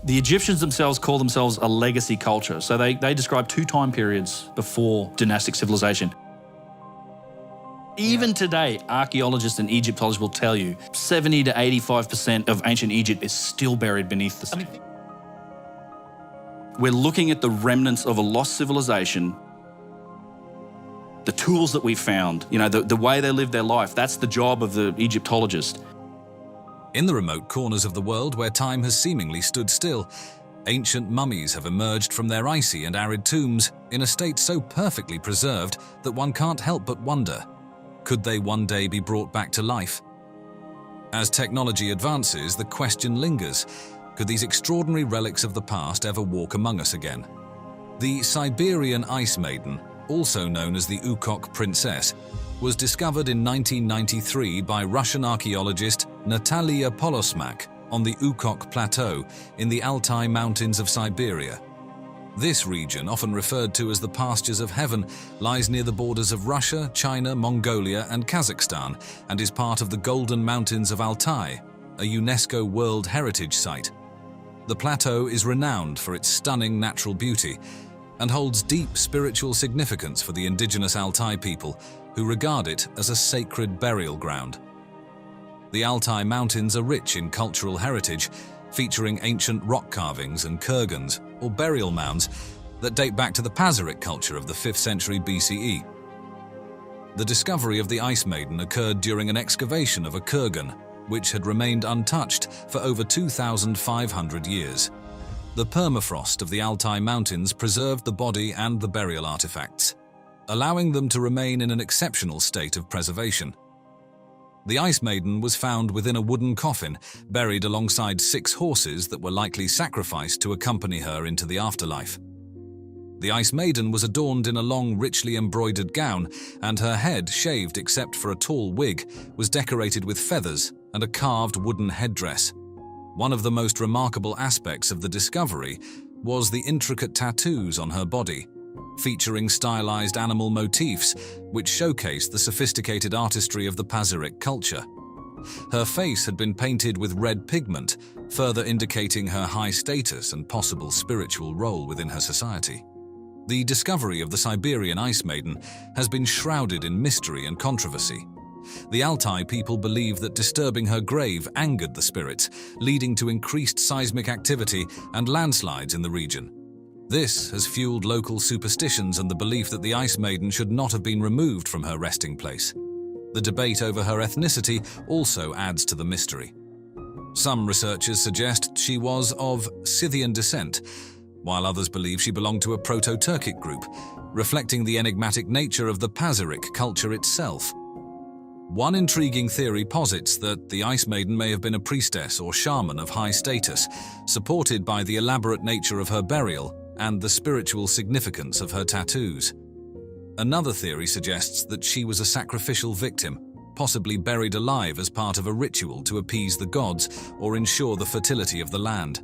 The Egyptians themselves call themselves a legacy culture. So they describe 2 time periods before dynastic civilization. Even today, archaeologists and Egyptologists will tell you 70 to 85% of ancient Egypt is still buried beneath the sea. We're looking at the remnants of a lost civilization, the tools that we found, the way they lived their life. That's the job of the Egyptologist. In the remote corners of the world where time has seemingly stood still, ancient mummies have emerged from their icy and arid tombs in a state so perfectly preserved that one can't help but wonder, could they one day be brought back to life? As technology advances, the question lingers, could these extraordinary relics of the past ever walk among us again? The Siberian Ice Maiden, also known as the Ukok Princess, was discovered in 1993 by Russian archaeologist Natalia Polosmak on the Ukok Plateau in the Altai Mountains of Siberia. This region, often referred to as the pastures of heaven, lies near the borders of Russia, China, Mongolia, and Kazakhstan, and is part of the Golden Mountains of Altai, a UNESCO World Heritage Site. The plateau is renowned for its stunning natural beauty and holds deep spiritual significance for the indigenous Altai people, who regard it as a sacred burial ground. The Altai Mountains are rich in cultural heritage, featuring ancient rock carvings and kurgans, or burial mounds, that date back to the Pazyryk culture of the 5th century BCE. The discovery of the Ice Maiden occurred during an excavation of a kurgan, which had remained untouched for over 2,500 years. The permafrost of the Altai Mountains preserved the body and the burial artifacts, allowing them to remain in an exceptional state of preservation. The Ice Maiden was found within a wooden coffin, buried alongside 6 horses that were likely sacrificed to accompany her into the afterlife. The Ice Maiden was adorned in a long, richly embroidered gown, and her head, shaved except for a tall wig, was decorated with feathers and a carved wooden headdress. One of the most remarkable aspects of the discovery was the intricate tattoos on her body, featuring stylized animal motifs which showcased the sophisticated artistry of the Pazyryk culture. Her face had been painted with red pigment, further indicating her high status and possible spiritual role within her society. The discovery of the Siberian Ice Maiden has been shrouded in mystery and controversy. The Altai people believe that disturbing her grave angered the spirits, leading to increased seismic activity and landslides in the region. This has fueled local superstitions and the belief that the Ice Maiden should not have been removed from her resting place. The debate over her ethnicity also adds to the mystery. Some researchers suggest she was of Scythian descent, while others believe she belonged to a Proto-Turkic group, reflecting the enigmatic nature of the Pazyryk culture itself. One intriguing theory posits that the Ice Maiden may have been a priestess or shaman of high status, supported by the elaborate nature of her burial and the spiritual significance of her tattoos. Another theory suggests that she was a sacrificial victim, possibly buried alive as part of a ritual to appease the gods or ensure the fertility of the land.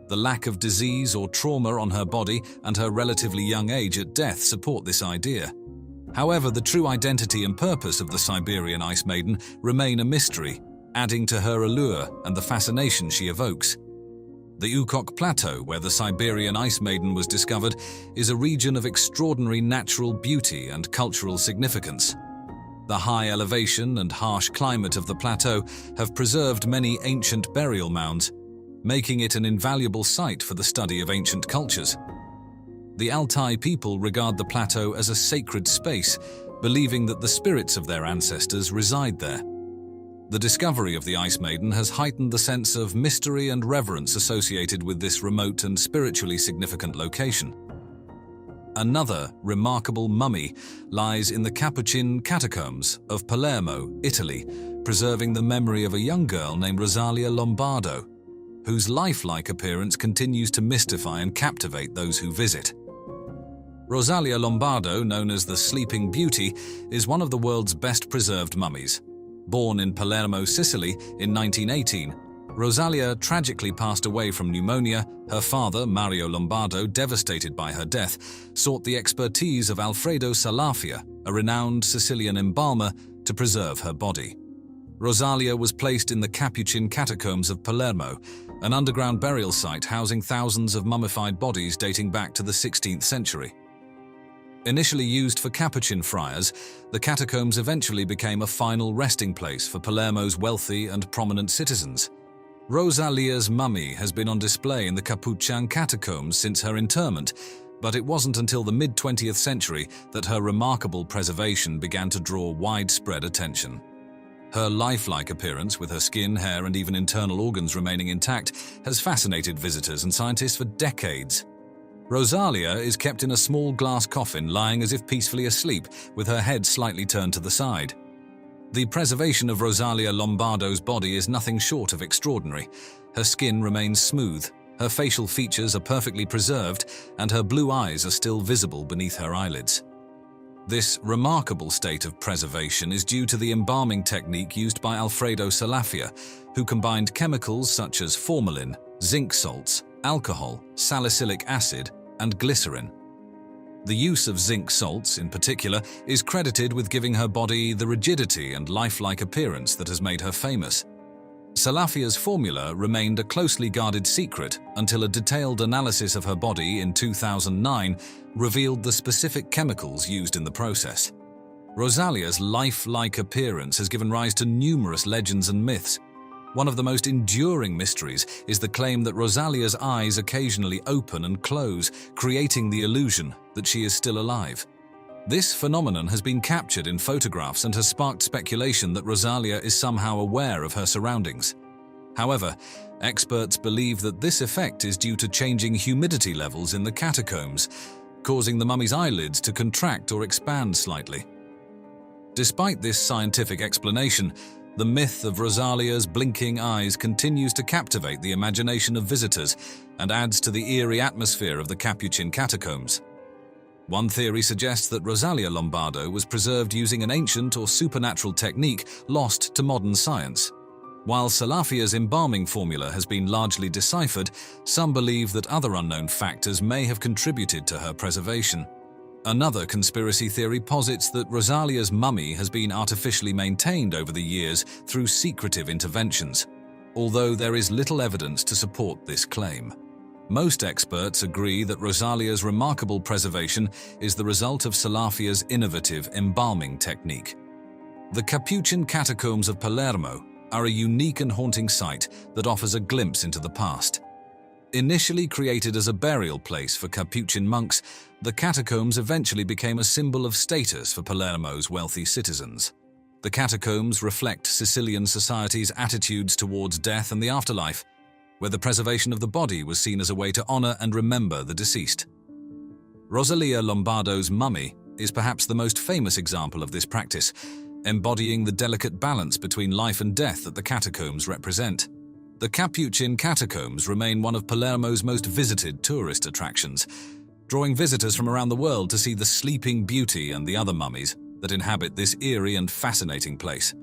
The lack of disease or trauma on her body and her relatively young age at death support this idea. However, the true identity and purpose of the Siberian Ice Maiden remain a mystery, adding to her allure and the fascination she evokes. The Ukok Plateau, where the Siberian Ice Maiden was discovered, is a region of extraordinary natural beauty and cultural significance. The high elevation and harsh climate of the plateau have preserved many ancient burial mounds, making it an invaluable site for the study of ancient cultures. The Altai people regard the plateau as a sacred space, believing that the spirits of their ancestors reside there. The discovery of the Ice Maiden has heightened the sense of mystery and reverence associated with this remote and spiritually significant location. Another remarkable mummy lies in the Capuchin catacombs of Palermo, Italy, preserving the memory of a young girl named Rosalia Lombardo, whose lifelike appearance continues to mystify and captivate those who visit. Rosalia Lombardo, known as the Sleeping Beauty, is one of the world's best preserved mummies. Born in Palermo, Sicily in 1918, Rosalia tragically passed away from pneumonia. Her father, Mario Lombardo, devastated by her death, sought the expertise of Alfredo Salafia, a renowned Sicilian embalmer, to preserve her body. Rosalia was placed in the Capuchin catacombs of Palermo, an underground burial site housing thousands of mummified bodies dating back to the 16th century. Initially used for Capuchin friars, the catacombs eventually became a final resting place for Palermo's wealthy and prominent citizens. Rosalia's mummy has been on display in the Capuchin catacombs since her interment, but it wasn't until the mid-20th century that her remarkable preservation began to draw widespread attention. Her lifelike appearance, with her skin, hair, and even internal organs remaining intact, has fascinated visitors and scientists for decades. Rosalia is kept in a small glass coffin, lying as if peacefully asleep, with her head slightly turned to the side. The preservation of Rosalia Lombardo's body is nothing short of extraordinary. Her skin remains smooth, her facial features are perfectly preserved, and her blue eyes are still visible beneath her eyelids. This remarkable state of preservation is due to the embalming technique used by Alfredo Salafia, who combined chemicals such as formalin, zinc salts, alcohol, salicylic acid, and glycerin. The use of zinc salts, in particular, is credited with giving her body the rigidity and lifelike appearance that has made her famous. Salafia's formula remained a closely guarded secret until a detailed analysis of her body in 2009 revealed the specific chemicals used in the process. Rosalia's lifelike appearance has given rise to numerous legends and myths. One of the most enduring mysteries is the claim that Rosalia's eyes occasionally open and close, creating the illusion that she is still alive. This phenomenon has been captured in photographs and has sparked speculation that Rosalia is somehow aware of her surroundings. However, experts believe that this effect is due to changing humidity levels in the catacombs, causing the mummy's eyelids to contract or expand slightly. Despite this scientific explanation, the myth of Rosalia's blinking eyes continues to captivate the imagination of visitors and adds to the eerie atmosphere of the Capuchin catacombs. One theory suggests that Rosalia Lombardo was preserved using an ancient or supernatural technique lost to modern science. While Salafia's embalming formula has been largely deciphered, some believe that other unknown factors may have contributed to her preservation. Another conspiracy theory posits that Rosalia's mummy has been artificially maintained over the years through secretive interventions, although there is little evidence to support this claim. Most experts agree that Rosalia's remarkable preservation is the result of Salafia's innovative embalming technique. The Capuchin catacombs of Palermo are a unique and haunting site that offers a glimpse into the past. Initially created as a burial place for Capuchin monks, the catacombs eventually became a symbol of status for Palermo's wealthy citizens. The catacombs reflect Sicilian society's attitudes towards death and the afterlife, where the preservation of the body was seen as a way to honor and remember the deceased. Rosalia Lombardo's mummy is perhaps the most famous example of this practice, embodying the delicate balance between life and death that the catacombs represent. The Capuchin catacombs remain one of Palermo's most visited tourist attractions, drawing visitors from around the world to see the sleeping beauty and the other mummies that inhabit this eerie and fascinating place.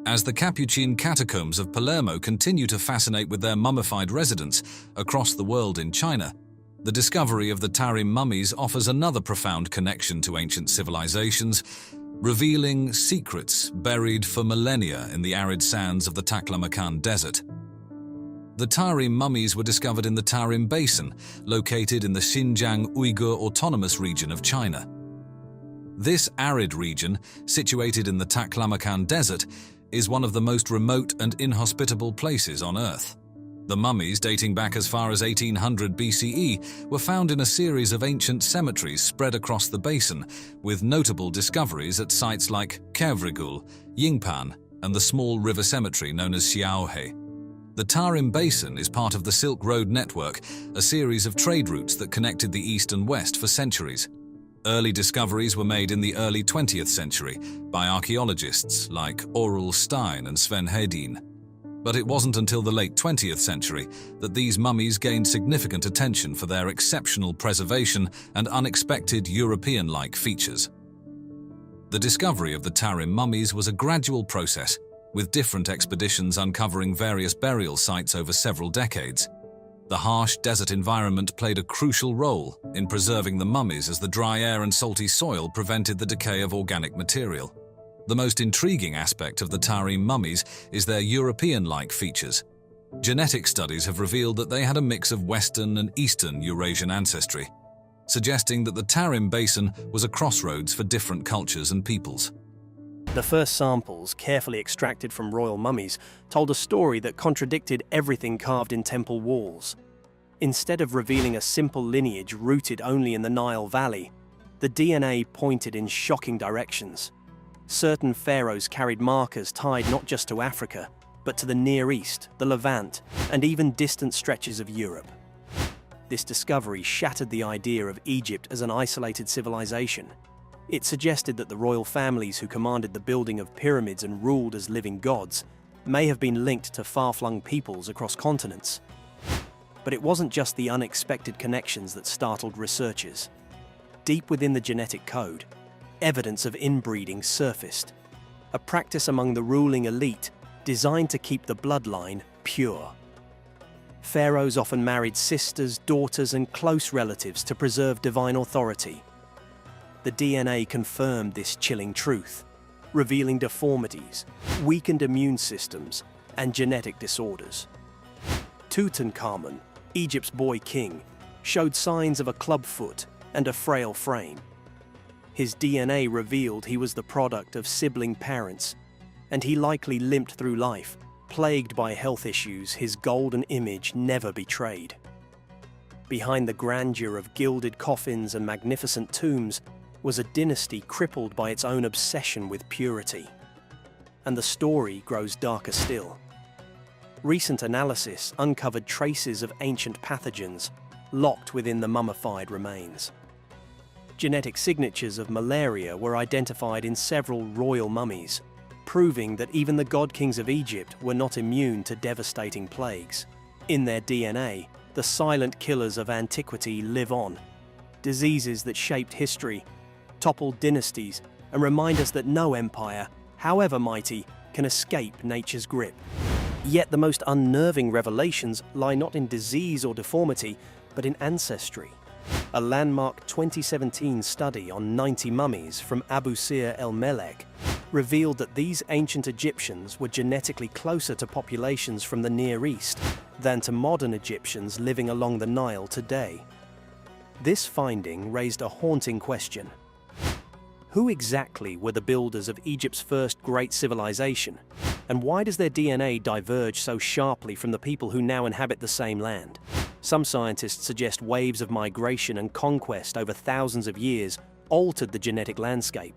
As the Capuchin catacombs of Palermo continue to fascinate with their mummified residents across the world in China, the discovery of the Tarim mummies offers another profound connection to ancient civilizations, revealing secrets buried for millennia in the arid sands of the Taklamakan Desert. The Tarim mummies were discovered in the Tarim Basin, located in the Xinjiang Uyghur Autonomous Region of China. This arid region, situated in the Taklamakan Desert, is one of the most remote and inhospitable places on Earth. The mummies, dating back as far as 1800 BCE, were found in a series of ancient cemeteries spread across the basin, with notable discoveries at sites like Kevrigul, Yingpan, and the small river cemetery known as Xiaohe. The Tarim Basin is part of the Silk Road network, a series of trade routes that connected the East and West for centuries. Early discoveries were made in the early 20th century by archaeologists like Aurel Stein and Sven Hedin. But it wasn't until the late 20th century that these mummies gained significant attention for their exceptional preservation and unexpected European-like features. The discovery of the Tarim mummies was a gradual process, with different expeditions uncovering various burial sites over several decades. The harsh desert environment played a crucial role in preserving the mummies, as the dry air and salty soil prevented the decay of organic material. The most intriguing aspect of the Tarim mummies is their European-like features. Genetic studies have revealed that they had a mix of Western and Eastern Eurasian ancestry, suggesting that the Tarim Basin was a crossroads for different cultures and peoples. The first samples, carefully extracted from royal mummies, told a story that contradicted everything carved in temple walls. Instead of revealing a simple lineage rooted only in the Nile Valley, the DNA pointed in shocking directions. Certain pharaohs carried markers tied not just to Africa, but to the Near East, the Levant, and even distant stretches of Europe. This discovery shattered the idea of Egypt as an isolated civilization. It suggested that the royal families who commanded the building of pyramids and ruled as living gods may have been linked to far-flung peoples across continents. But it wasn't just the unexpected connections that startled researchers. Deep within the genetic code, evidence of inbreeding surfaced, a practice among the ruling elite designed to keep the bloodline pure. Pharaohs often married sisters, daughters, and close relatives to preserve divine authority. The DNA confirmed this chilling truth, revealing deformities, weakened immune systems, and genetic disorders. Tutankhamun, Egypt's boy king, showed signs of a clubfoot and a frail frame. His DNA revealed he was the product of sibling parents, and he likely limped through life, plagued by health issues his golden image never betrayed. Behind the grandeur of gilded coffins and magnificent tombs was a dynasty crippled by its own obsession with purity. And the story grows darker still. Recent analysis uncovered traces of ancient pathogens locked within the mummified remains. Genetic signatures of malaria were identified in several royal mummies, proving that even the god-kings of Egypt were not immune to devastating plagues. In their DNA, the silent killers of antiquity live on. Diseases that shaped history, toppled dynasties, and remind us that no empire, however mighty, can escape nature's grip. Yet the most unnerving revelations lie not in disease or deformity, but in ancestry. A landmark 2017 study on 90 mummies from Abu Sir el-Melek revealed that these ancient Egyptians were genetically closer to populations from the Near East than to modern Egyptians living along the Nile today. This finding raised a haunting question. Who exactly were the builders of Egypt's first great civilization, and why does their DNA diverge so sharply from the people who now inhabit the same land? Some scientists suggest waves of migration and conquest over thousands of years altered the genetic landscape.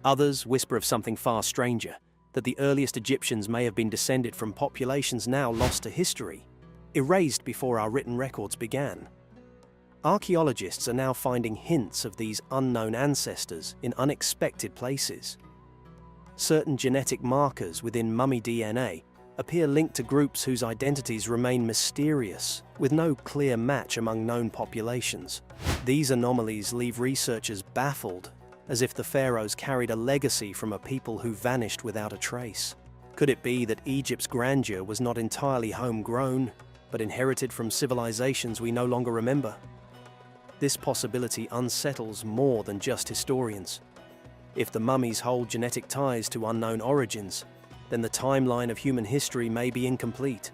Others whisper of something far stranger, that the earliest Egyptians may have been descended from populations now lost to history, erased before our written records began. Archaeologists are now finding hints of these unknown ancestors in unexpected places. Certain genetic markers within mummy DNA appear linked to groups whose identities remain mysterious, with no clear match among known populations. These anomalies leave researchers baffled, as if the pharaohs carried a legacy from a people who vanished without a trace. Could it be that Egypt's grandeur was not entirely homegrown, but inherited from civilizations we no longer remember? This possibility unsettles more than just historians. If the mummies hold genetic ties to unknown origins, then the timeline of human history may be incomplete.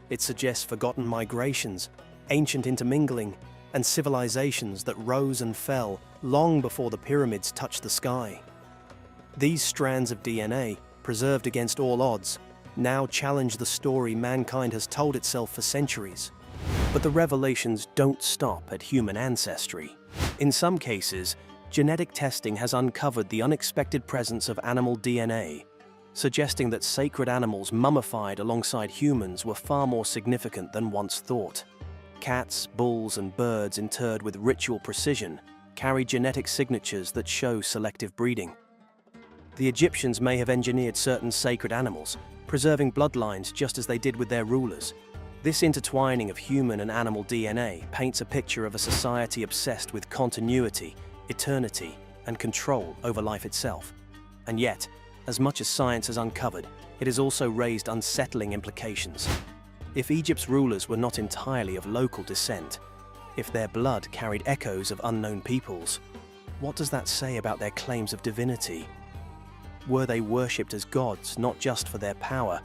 It suggests forgotten migrations, ancient intermingling, and civilizations that rose and fell long before the pyramids touched the sky. These strands of DNA, preserved against all odds, now challenge the story mankind has told itself for centuries. But the revelations don't stop at human ancestry. In some cases, genetic testing has uncovered the unexpected presence of animal DNA, suggesting that sacred animals mummified alongside humans were far more significant than once thought. Cats, bulls, and birds interred with ritual precision carry genetic signatures that show selective breeding. The Egyptians may have engineered certain sacred animals, preserving bloodlines just as they did with their rulers. This intertwining of human and animal DNA paints a picture of a society obsessed with continuity, eternity, and control over life itself. And yet, as much as science has uncovered, it has also raised unsettling implications. If Egypt's rulers were not entirely of local descent, if their blood carried echoes of unknown peoples, what does that say about their claims of divinity? Were they worshipped as gods not just for their power,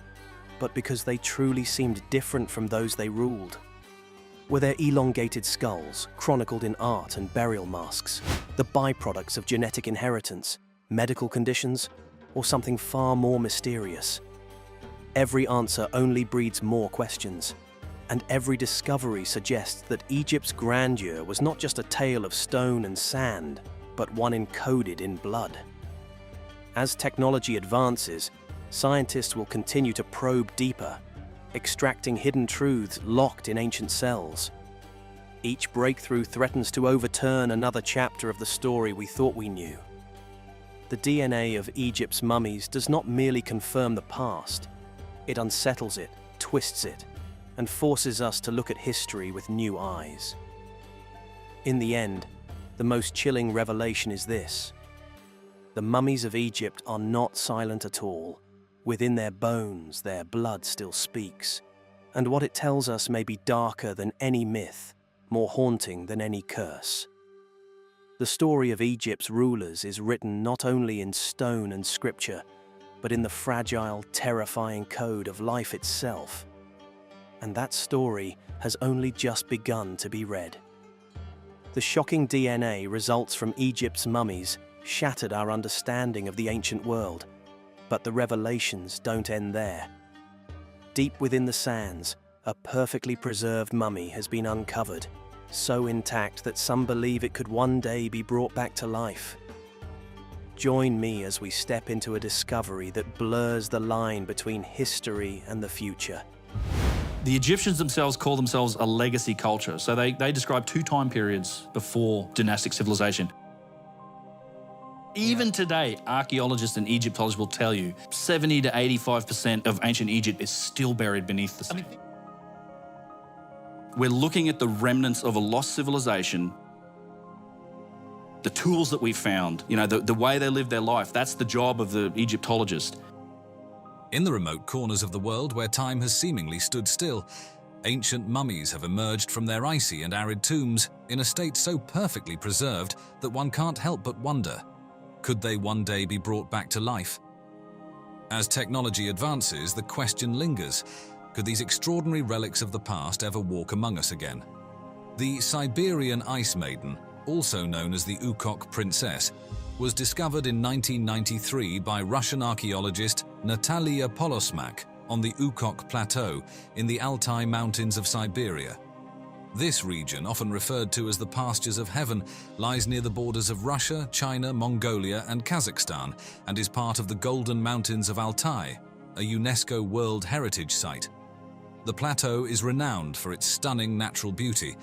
but because they truly seemed different from those they ruled? Were their elongated skulls, chronicled in art and burial masks, the byproducts of genetic inheritance, medical conditions, or something far more mysterious? Every answer only breeds more questions, and every discovery suggests that Egypt's grandeur was not just a tale of stone and sand, but one encoded in blood. As technology advances, scientists will continue to probe deeper, extracting hidden truths locked in ancient cells. Each breakthrough threatens to overturn another chapter of the story we thought we knew. The DNA of Egypt's mummies does not merely confirm the past, it unsettles it, twists it, and forces us to look at history with new eyes. In the end, the most chilling revelation is this: the mummies of Egypt are not silent at all. Within their bones, their blood still speaks, and what it tells us may be darker than any myth, more haunting than any curse. The story of Egypt's rulers is written not only in stone and scripture, but in the fragile, terrifying code of life itself. And that story has only just begun to be read. The shocking DNA results from Egypt's mummies shattered our understanding of the ancient world. But the revelations don't end there. Deep within the sands, a perfectly preserved mummy has been uncovered, so intact that some believe it could one day be brought back to life. Join me as we step into a discovery that blurs the line between history and the future. The Egyptians themselves call themselves a legacy culture, so they describe two time periods before dynastic civilization. Even today, archaeologists and Egyptologists will tell you 70 to 85% of ancient Egypt is still buried beneath the sea. We're looking at the remnants of a lost civilization, the tools that we found, the way they lived their life. That's the job of the Egyptologist. In the remote corners of the world where time has seemingly stood still, ancient mummies have emerged from their icy and arid tombs in a state so perfectly preserved that one can't help but wonder, could they one day be brought back to life? As technology advances, the question lingers, could these extraordinary relics of the past ever walk among us again? The Siberian ice maiden, also known as the Ukok princess, was discovered in 1993 by Russian archaeologist Natalia Polosmak on the Ukok Plateau in the Altai Mountains of Siberia. This region, often referred to as the pastures of heaven, lies near the borders of Russia, China, Mongolia, and Kazakhstan, and is part of the Golden Mountains of Altai, a UNESCO World Heritage Site. The plateau is renowned for its stunning natural beauty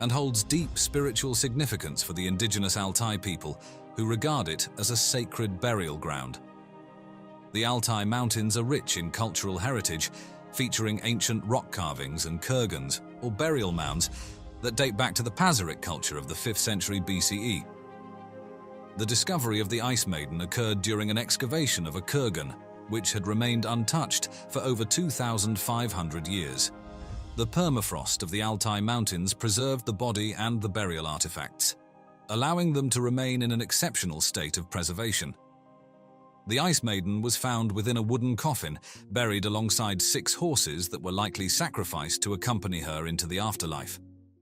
and holds deep spiritual significance for the indigenous Altai people, who regard it as a sacred burial ground. The Altai Mountains are rich in cultural heritage, featuring ancient rock carvings and kurgans, or burial mounds, that date back to the Pazyryk culture of the 5th century BCE. The discovery of the Ice Maiden occurred during an excavation of a kurgan, which had remained untouched for over 2,500 years. The permafrost of the Altai Mountains preserved the body and the burial artifacts, allowing them to remain in an exceptional state of preservation. The Ice Maiden was found within a wooden coffin, buried alongside 6 horses that were likely sacrificed to accompany her into the afterlife.